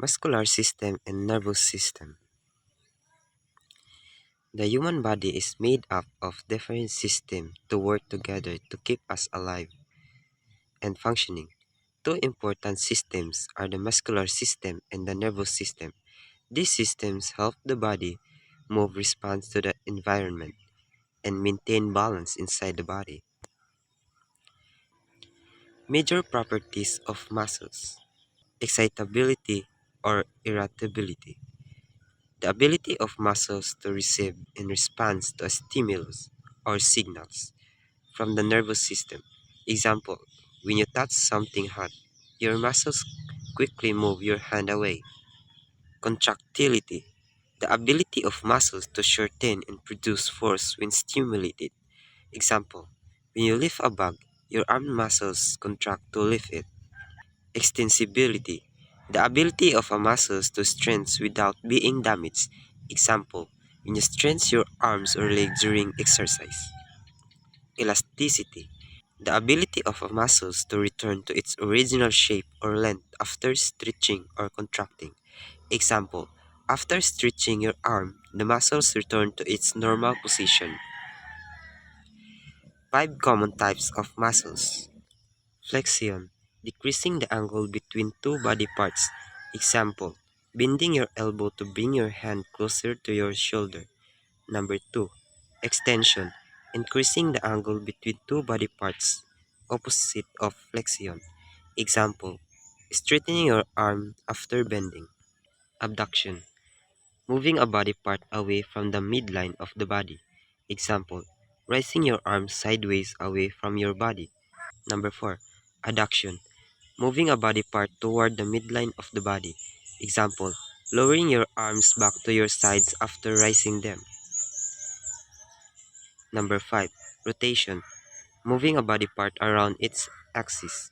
Muscular system and nervous system. The human body is made up of different systems to work together to keep us alive and functioning. Two important systems are the muscular system and the nervous system. These systems help the body move response to the environment and maintain balance inside the body. Major properties of muscles: excitability or irritability. The ability of muscles to receive and respond to a stimulus or signals from the nervous system. Example, when you touch something hot, your muscles quickly move your hand away. Contractility, the ability of muscles to shorten and produce force when stimulated. Example, when you lift a bag, your arm muscles contract to lift it. Extensibility, the ability of a muscles to strengthen without being damaged. Example, when you strengthen your arms or legs during exercise. Elasticity, the ability of a muscles to return to its original shape or length after stretching or contracting. Example, after stretching your arm, the muscles return to its normal position. 5 common types of muscles. Flexion, decreasing the angle between two body parts. Example, bending your elbow to bring your hand closer to your shoulder. Number 2. Extension, increasing the angle between two body parts, opposite of flexion. Example, straightening your arm after bending. Abduction, moving a body part away from the midline of the body. Example, raising your arm sideways away from your body. Number 4. Adduction, moving a body part toward the midline of the body. Example, lowering your arms back to your sides after raising them. Number 5. Rotation, moving a body part around its axis.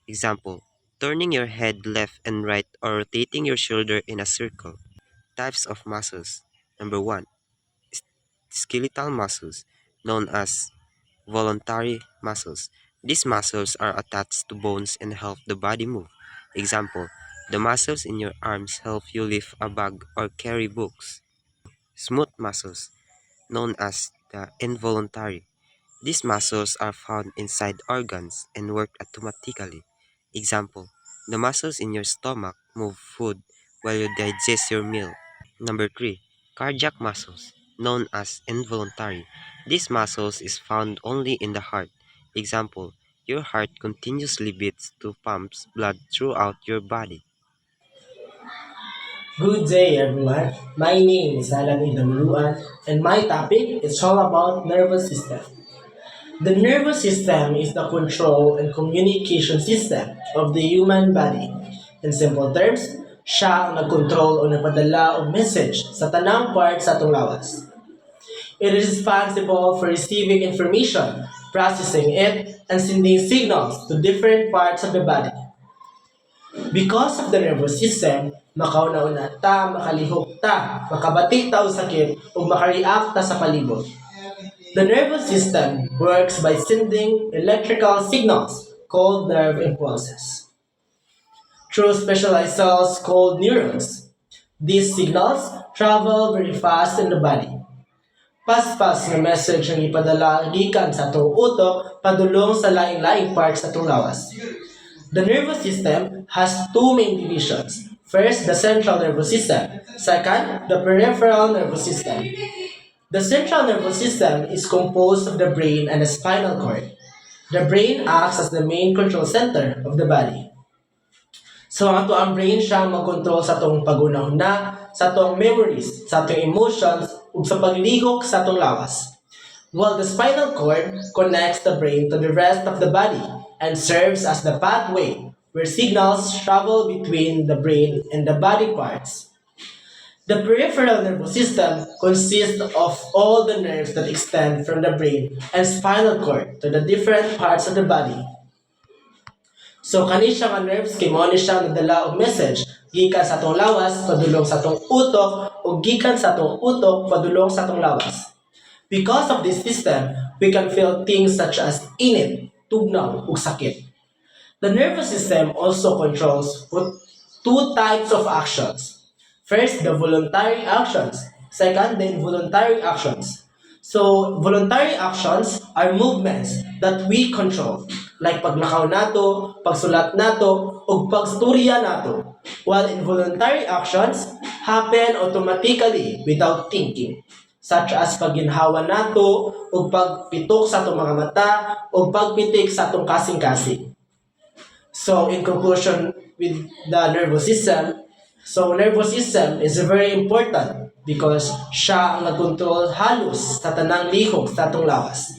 Example, turning your head left and right or rotating your shoulder in a circle. Types of muscles. Number 1. Skeletal muscles, known as voluntary muscles. These muscles are attached to bones and help the body move. Example, the muscles in your arms help you lift a bag or carry books. Smooth muscles, known as the involuntary. These muscles are found inside organs and work automatically. Example, the muscles in your stomach move food while you digest your meal. Number 3. Cardiac muscles, known as involuntary. These muscles is found only in the heart. Example, your heart continuously beats to pumps blood throughout your body. Good day, everyone. My name is Alan Idamruan, and my topic is all about nervous system. The nervous system is the control and communication system of the human body. In simple terms, siya ang nagkontrol o nagpadala og message sa tanang part sa atong lawas. It is responsible for receiving information, processing it, and sending signals to different parts of the body. Because of the nervous system, makauna-una ta, makalihok ta, makabati ta og sakit, ug makareact ta sa palibot. The nervous system works by sending electrical signals called nerve impulses through specialized cells called neurons. These signals travel very fast in the body. Pas-pas nga message ang ipadala gikan sa atong utok padulong sa laing-laing parts sa atong lawas. The nervous system has two main divisions. First, the central nervous system. Second, the peripheral nervous system. The central nervous system is composed of the brain and the spinal cord. The brain acts as the main control center of the body. So ang ato ang brain siya mag-control sa atong pag-una-una, sa atong memories, sa atong emotions, ug sa paglihok sa atong lawas. While the spinal cord connects the brain to the rest of the body and serves as the pathway where signals travel between the brain and the body parts. The peripheral nervous system consists of all the nerves that extend from the brain and spinal cord to the different parts of the body. So kani siya nga nerves kay mao ni siya nagdala og message gikan sa atong lawas padulong sa atong utok ug gikan sa atong utok padulong sa atong lawas. Because of this system, we can feel things such as init, tugnaw, ug sakit. The nervous system also controls two types of actions. First, the voluntary actions. Second, the involuntary actions. So, voluntary actions are movements that we control, like paglakaw nato, pagsulat nato, o pagsturya nato. While involuntary actions happen automatically without thinking, such as pagginhawa nato, o pagpitok sa atong mga mata, o pagpitik sa atong kasing-kasing. So in conclusion with the nervous system, so nervous system is very important because siya ang nagkontrol halos sa tanang lihok sa atong lawas.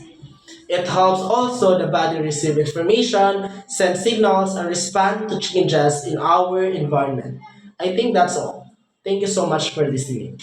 It helps also the body receive information, send signals, and respond to changes in our environment. I think that's all. Thank you so much for listening.